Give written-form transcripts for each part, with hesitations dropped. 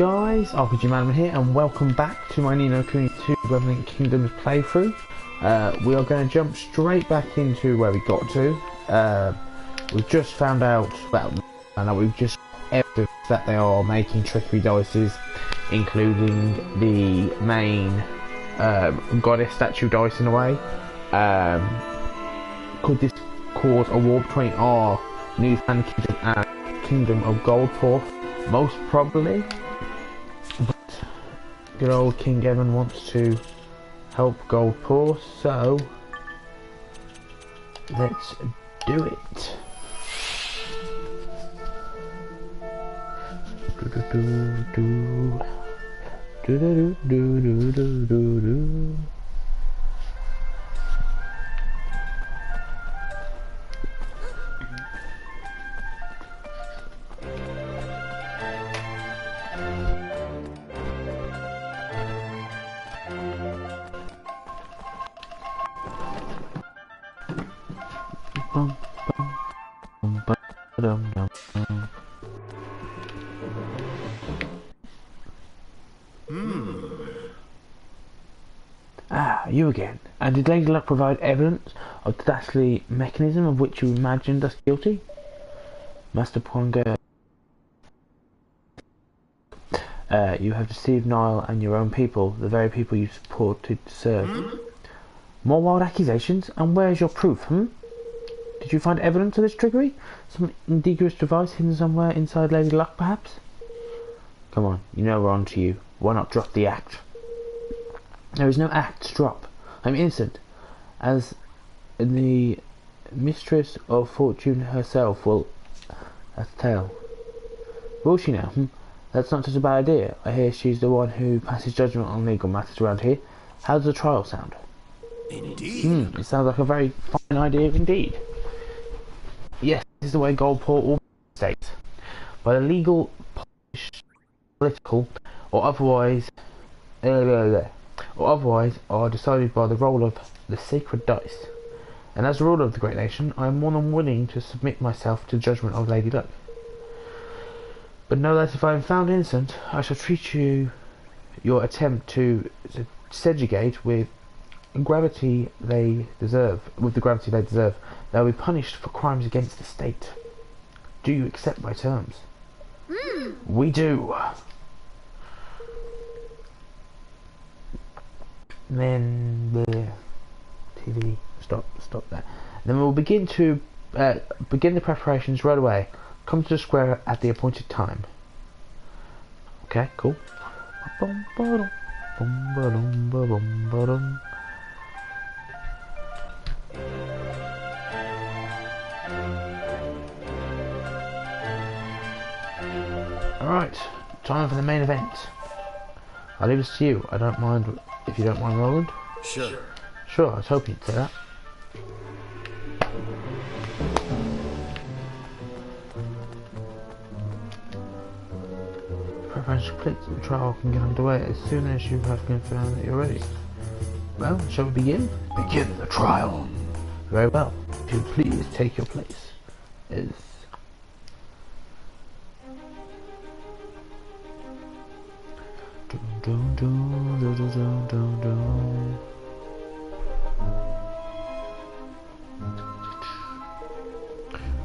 guys, RPG Madman here, and welcome back to my Kuni 2 Revenant Kingdoms playthrough. We are going to jump straight back into where we got to. We've just found out, we've just evidence that they are making trickery dices, including the main goddess statue dice in a way. Could this cause a war between our new fan kingdom and kingdom of Goldpaws? Most probably, but good old King Evan wants to help Goldpaws, so let's do it. You again. And did Lady Luck provide evidence of the dastardly mechanism of which you imagined us guilty? Master Ponga, you have deceived Nile and your own people, the very people you supported to serve. More wild accusations? And where's your proof, Did you find evidence of this trickery? Some indecorous device hidden somewhere inside Lady Luck, perhaps? Come on, you know we're on to you. Why not drop the act? There is no act to drop. I'm innocent, as the mistress of fortune herself will tell. Will she now? That's not such a bad idea. I hear she's the one who passes judgment on legal matters around here. How does the trial sound? Indeed. It sounds like a very fine idea indeed. Yes, this is the way Goldpaw all states. By the legal, political, or otherwise are decided by the roll of the sacred dice. And as a ruler of the great nation, I am more than willing to submit myself to the judgment of Lady Luck. But know that if I am found innocent, I shall treat your attempt to subjugate with gravity they deserve. They will be punished for crimes against the state. Do you accept my terms? We do. Then the TV stop that. Then we'll begin the preparations right away. Come to the square at the appointed time. Okay, cool. Alright, time for the main event. I'll leave this to you. I don't mind if you don't mind, Roland. Sure. Sure, I was hoping you'd say that. Preparation complete. The trial can get underway as soon as you have confirmed that you're ready. Well, shall we begin? Begin the trial. Very well. If you please take your place.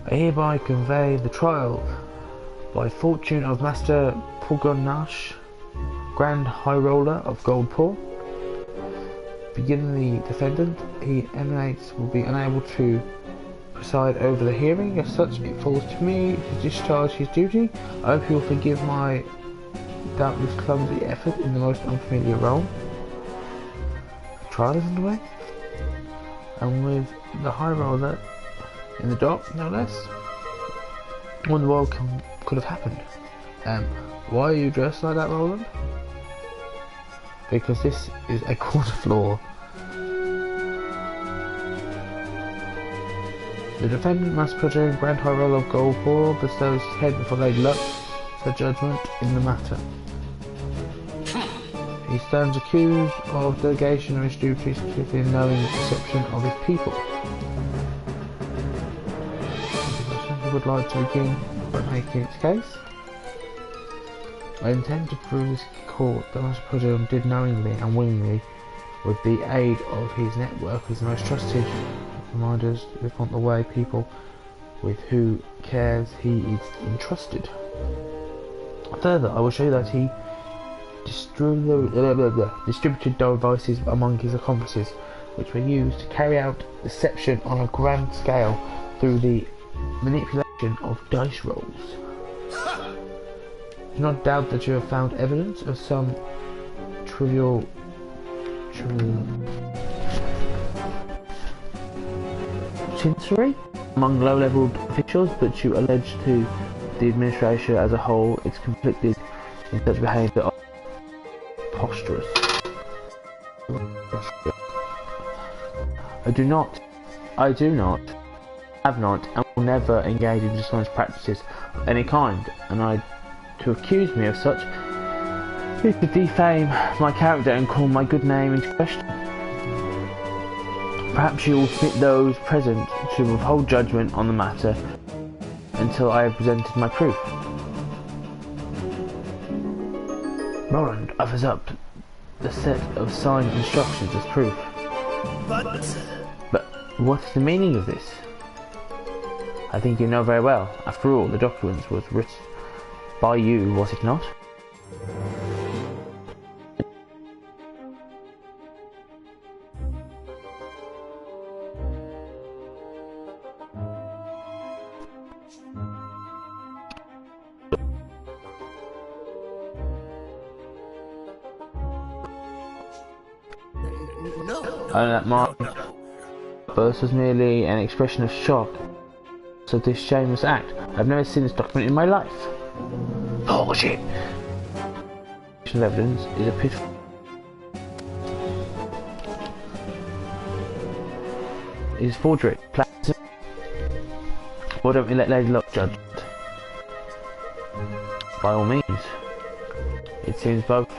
I hereby convey the trial by fortune of Master Puganash, Grand High Roller of Goldpaw. Begin the defendant. He emanates will be unable to preside over the hearing. As such, it falls to me to discharge his duty. I hope you will forgive my doubtless clumsy effort in the most unfamiliar role. The trial is underway, and with the High Roller in the dock, no less. What in the world could have happened? Why are you dressed like that, Roland? Because this is a quarter floor. The defendant must put in Grand High Roller of Goldpaw, bestows his head before Lady Luck for judgment in the matter. He stands accused of delegation of his duties, particularly in knowing the perception of his people. The would like to begin by making its case. I intend to prove this court that Master Puddle did knowingly and willingly, with the aid of his network as the most trusted reminders to point the way people with who cares he is entrusted. Further, I will show you that he distributed devices among his accomplices, which were used to carry out deception on a grand scale through the manipulation of dice rolls. Do not doubt that you have found evidence of some trivial chinsery among low-level officials, but you allege to the administration as a whole it's conflicted in such behaviour of preposterous. I do not, have not, and will never engage in dishonest practices of any kind, and to accuse me of such is to defame my character and call my good name into question. Perhaps you will permit those present to withhold judgment on the matter until I have presented my proof. Roland offers up the set of signed instructions as proof. But what is the meaning of this? I think you know very well. After all, the document was written by you, was it not? No. And that my burst was merely an expression of shock at this shameless act. I've never seen this document in my life. Bullshit! Evidence is a pitiful. It is forgery. Why don't we let Lady Luck judge it? By all means. It seems both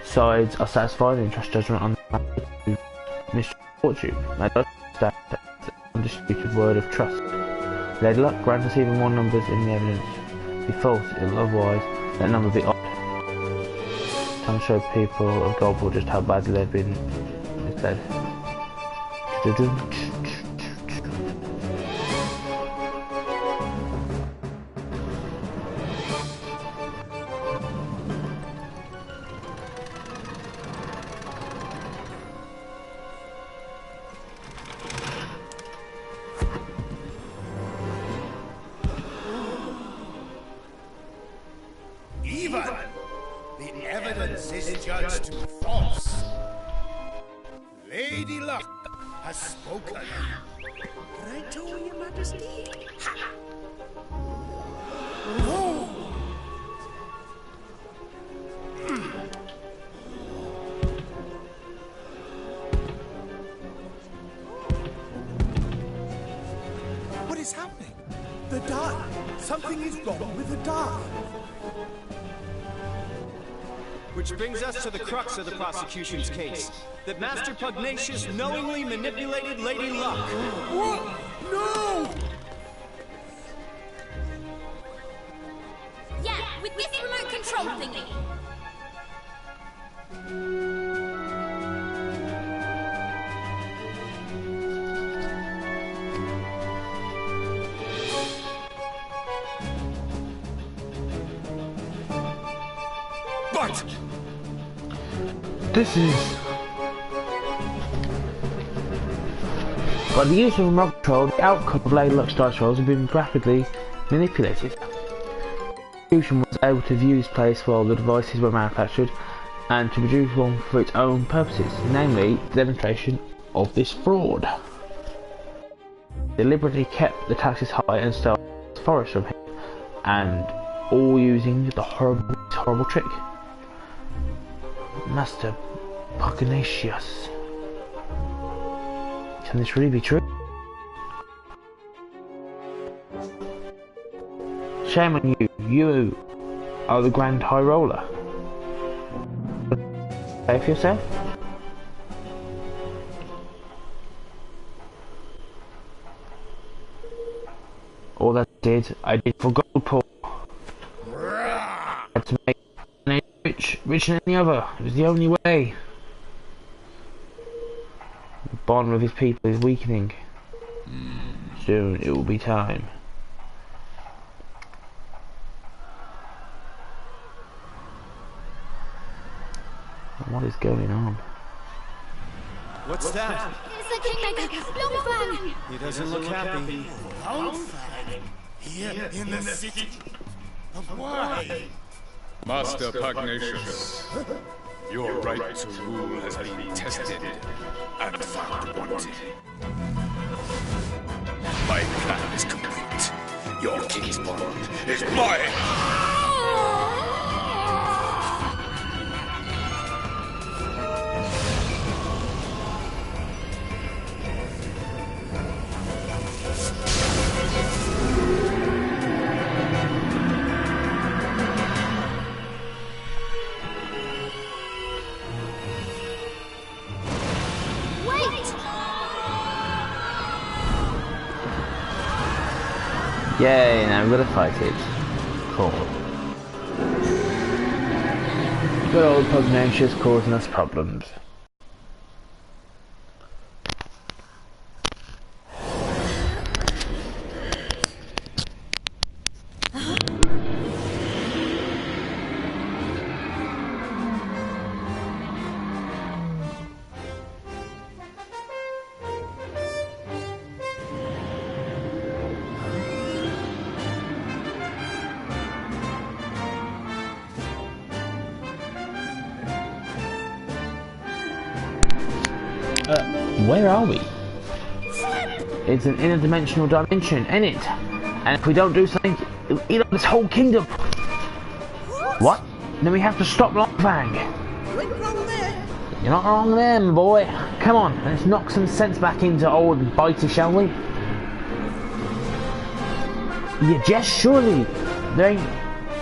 sides are satisfied and trust judgment on the matter to Mr. Fortune. I don't understand that undisputed word of trust. Lady Luck, grant us even more numbers in the evidence. Be false, ill otherwise, that number be odd. Time to show people of Goldpaws just how badly they've been misled. Even the evidence is judged to be false. Lady Luck has spoken. Right to your majesty. No! What is happening? The die. Something is wrong with the die. Which brings us to the crux of the prosecution's case. That Master Pugnacious knowingly manipulated Lady Luck. What? No! Yeah, with this remote control thingy. But This is... By the use of remote control, the outcome of Lady Luck's dice rolls have been rapidly manipulated. The institution was able to view its place while the devices were manufactured and to produce one for its own purposes, namely the demonstration of this fraud. Deliberately kept the taxes high and stole the forest from him, and all using the horrible trick. Master Pugnacious. Can this really be true? Shame on you. You are the Grand High Roller. Say for yourself? All that I did for Goldpaws. I had to make richer than any other. It was the only way. The bond with his people is weakening. Soon it will be time. What is going on? What's that? It's the Kingmaker, Longfang! He doesn't look happy. Here in the city. Why? Master Pugnacious, your right to rule has been tested and found wanting. My plan is complete. Your king's bond is mine! Yay, now I'm gonna fight it. Cool. Good old Pugnacious causing us problems. Where are we? It's an interdimensional dimension, ain't it? And if we don't do something, it'll eat up this whole kingdom. What? Then we have to stop Longfang. You're not wrong there, my boy. Come on, let's knock some sense back into old Bitey, shall we? Yeah, just surely.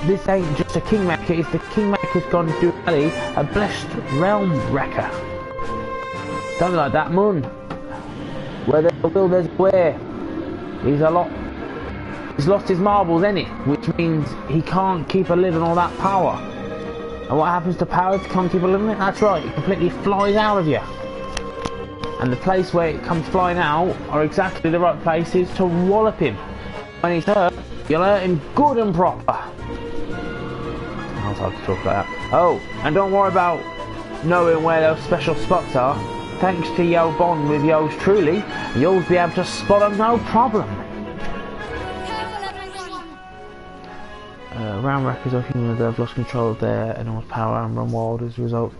This ain't just a kingmaker, it's the kingmaker's gone duality, a blessed realm wrecker. Don't like that, Mun. Where there's a will, there's a way. He's lost his marbles, innit? Which means he can't keep a lid on all that power. And what happens to power if you can't keep a lid on it? That's right, it completely flies out of you. And the place where it comes flying out are exactly the right places to wallop him. When he's hurt, you'll hurt him good and proper. I'll have to talk like that. Oh, and don't worry about knowing where those special spots are. Thanks to your bond with yours truly, you'll be able to spot them no problem. Round wreckers of humans that have lost control of their enormous power and run wild as a result.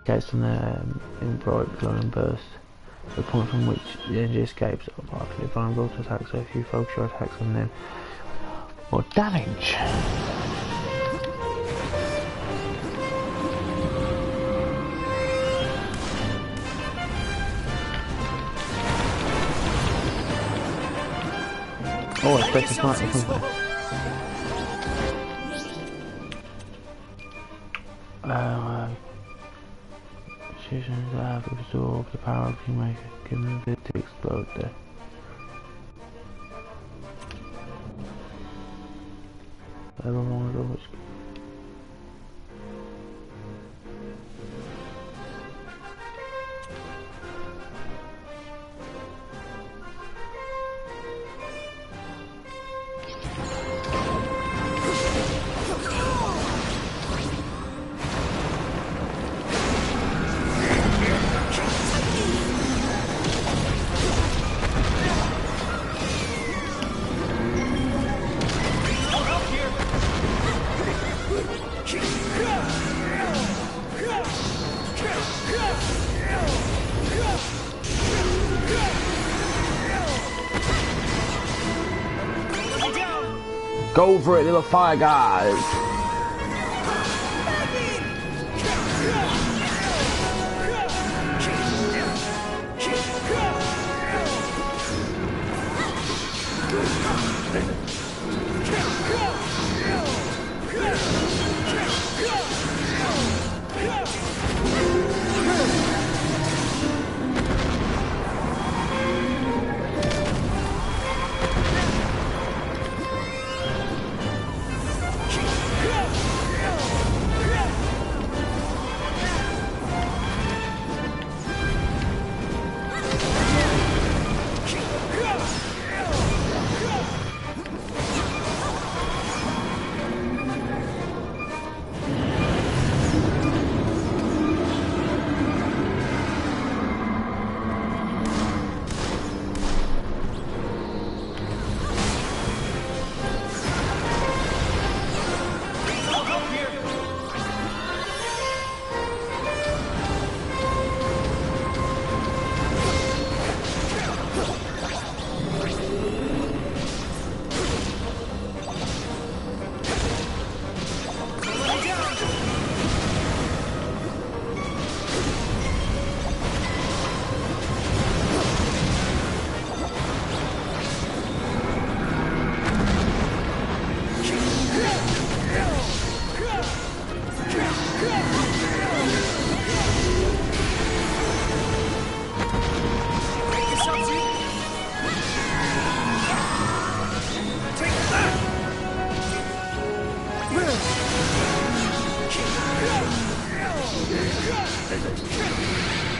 Escapes from their in bright glowing burst. The point from which the energy escapes are partially vulnerable to attack, so if you focus your attacks on them, more damage. Oh, it's better sniper something. Decisions that have absorbed the power of Kingmaker can move it to explode there. Everyone knows which. Go for it, little fire guys!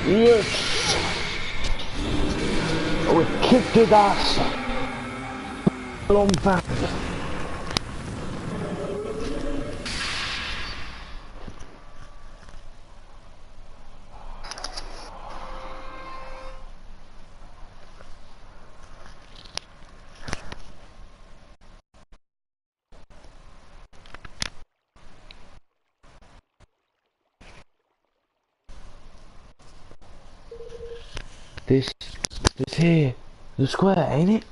Yes! We kicked his ass! Long back. This here, the square, ain't it?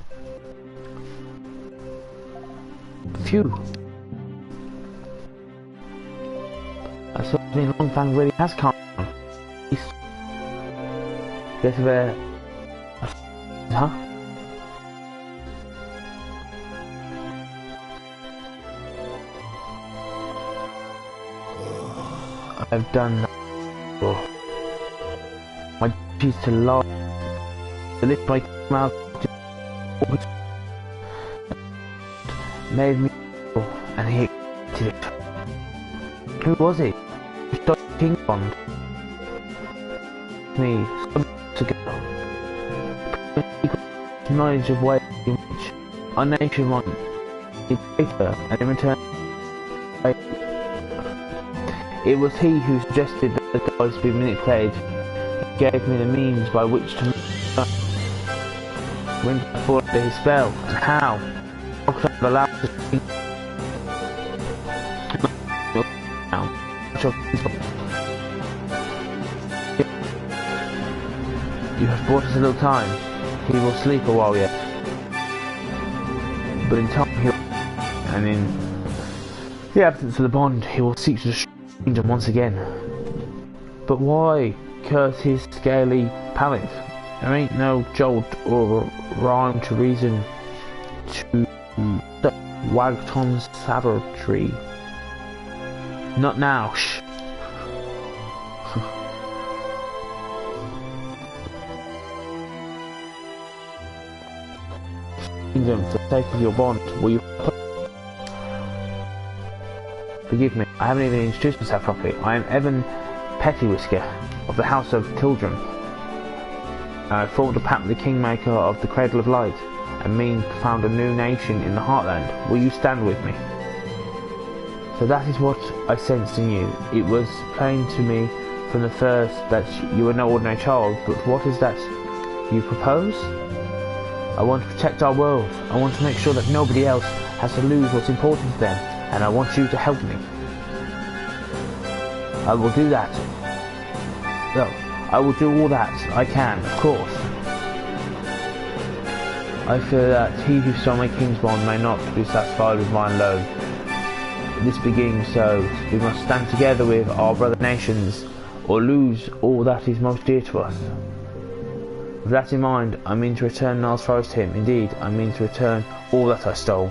Phew. I suppose me Longfang really has come. Guess where? Huh? I've done that. My duty is to lie. To lift my mouth made me and he accepted it. Who was it? Who started King Bond? Me, some months ago. Knowledge of ways in which our nation might be greater, and in return, it was he who suggested that the dice be manipulated. He gave me the means by which to when I fall under his spell, and how? How could I have allowed to think? You have bought us a little time. He will sleep a while yet. But in time he'll... and in the absence of the bond, he will seek to destroy the kingdom once again. But why curse his scaly palate? There ain't no jolt or rhyme to reason to Wagton's savagery. Not now, shh. Kingdom, for the sake of your bond, will you... Forgive me, I haven't even introduced myself properly. I am Evan Pettywhisker of the House of Tildrum. I formed a pact with the Kingmaker of the Cradle of Light, and mean to found a new nation in the Heartland. Will you stand with me? So that is what I sensed in you. It was plain to me from the first that you were no ordinary child, but what is that you propose? I want to protect our world. I want to make sure that nobody else has to lose what's important to them, and I want you to help me. I will do that. No, I will do all that I can, of course. I fear that he who stole my king's bond may not be satisfied with mine alone. This being so, we must stand together with our brother nations, or lose all that is most dear to us. With that in mind, I mean to return Niles Forest to him. Indeed, I mean to return all that I stole.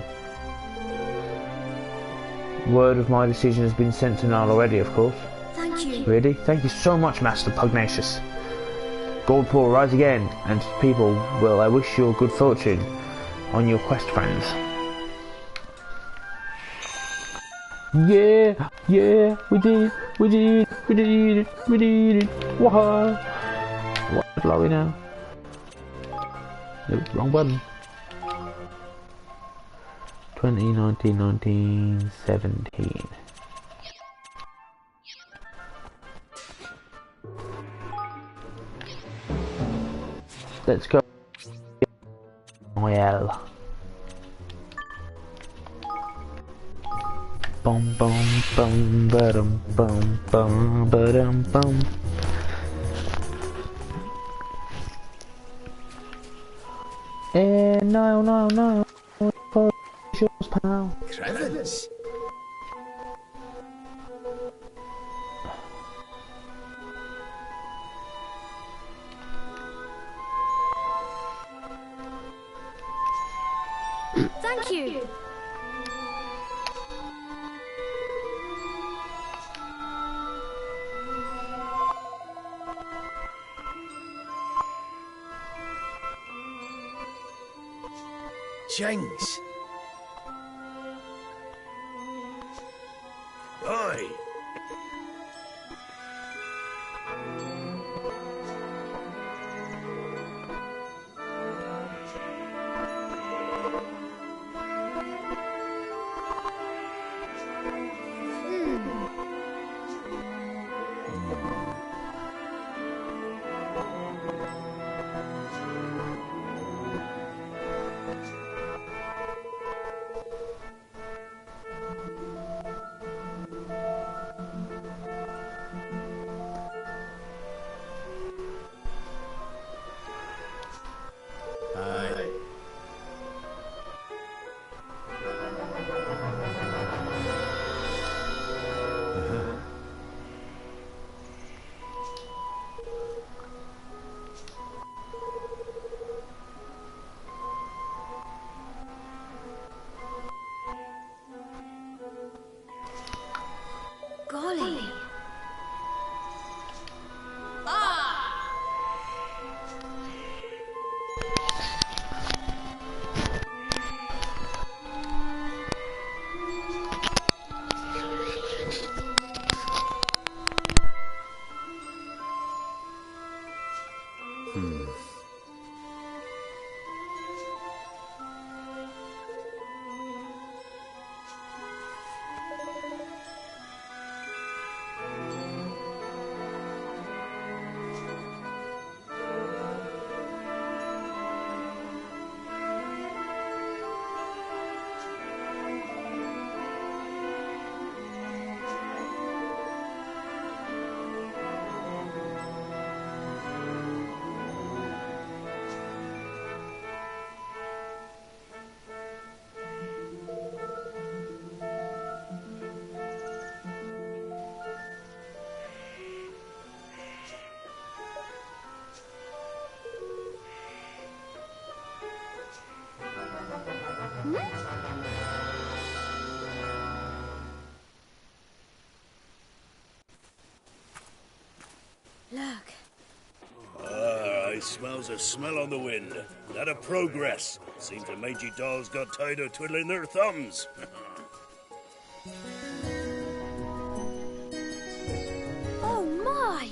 Word of my decision has been sent to Nile already, of course. Thank you. Really? Thank you so much, Master Pugnacious. Goldpaw, rise again, and people, well, I wish you good fortune on your quest, friends. Yeah, yeah, we did it, Whoa! What are we now? Nope, wrong button. 2019, 1917. Let's go. Well. Bum bum bum ba-dum bum bum ba-dum bum. And no. Pal. Crevens. Thank you. James. Oi. Look. I smells a smell on the wind. That a progress. Seems the mangy dolls got tired of twiddling their thumbs. Oh my!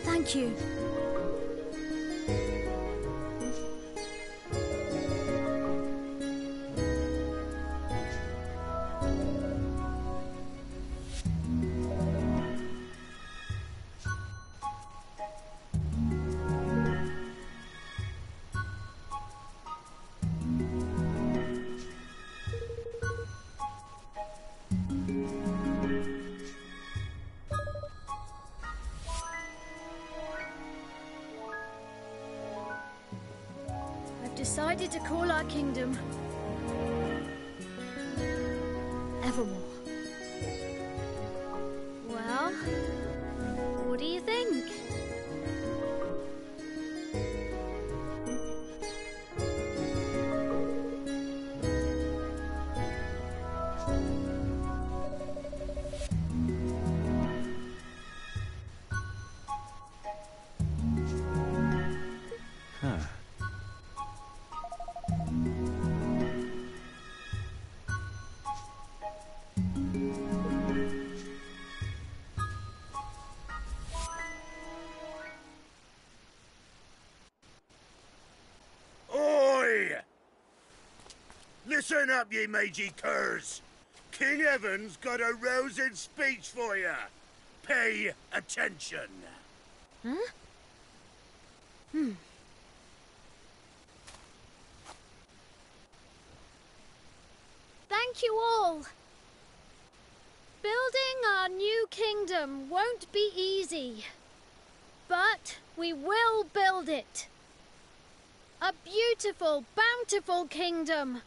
Thank you. Decided to call our kingdom Evermore. Well, what do you think? Listen up, ye mangy curs. King Evan's got a rousing speech for you. Pay attention. Huh? Thank you all. Building our new kingdom won't be easy, but we will build it. A beautiful, bountiful kingdom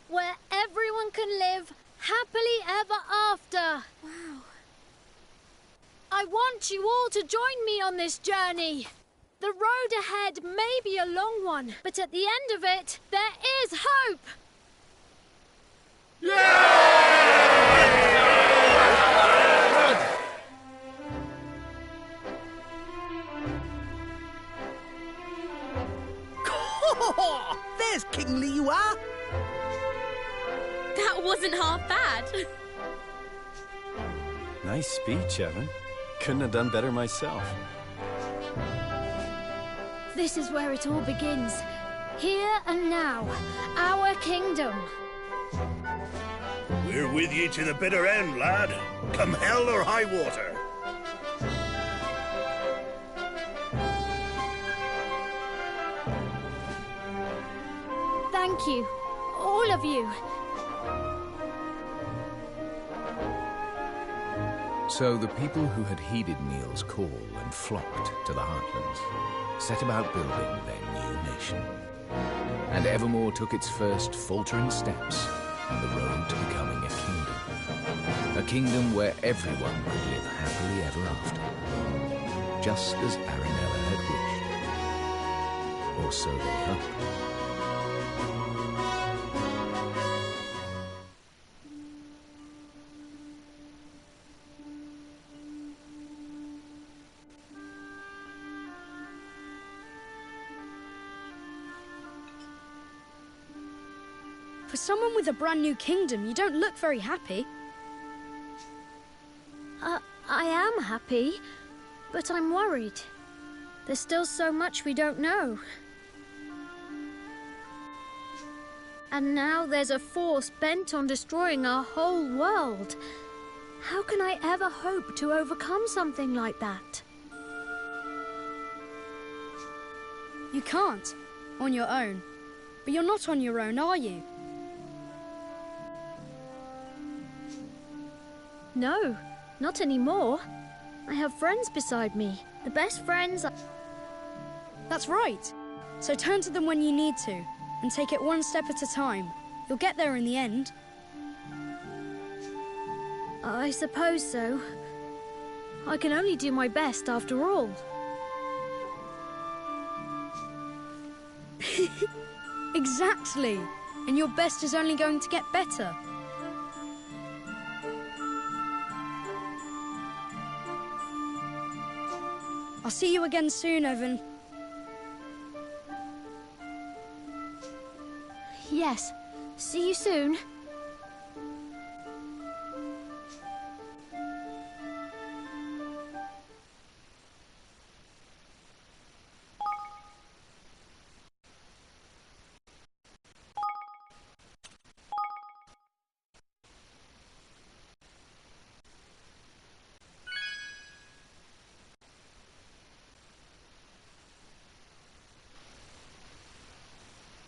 where everyone can live happily ever after. Wow. I want you all to join me on this journey. The road ahead may be a long one, but at the end of it, there is hope. kingly you are? That wasn't half bad. Nice speech, Evan. Couldn't have done better myself. This is where it all begins. Here and now. Our kingdom. We're with you to the bitter end, lad. Come hell or high water. Thank you. All of you. So the people who had heeded Neil's call and flocked to the Heartlands set about building their new nation. And Evermore took its first faltering steps on the road to becoming a kingdom. A kingdom where everyone could live happily ever after. Just as Aranella had wished. Or so they hoped. For someone with a brand new kingdom, you don't look very happy. I am happy, but I'm worried. There's still so much we don't know. And now there's a force bent on destroying our whole world. How can I ever hope to overcome something like that? You can't, on your own. But you're not on your own, are you? No, not anymore. I have friends beside me. The best friends. That's right. So turn to them when you need to, and take it one step at a time. You'll get there in the end. I suppose so. I can only do my best after all. Exactly. And your best is only going to get better. I'll see you again soon, Evan. Yes. See you soon.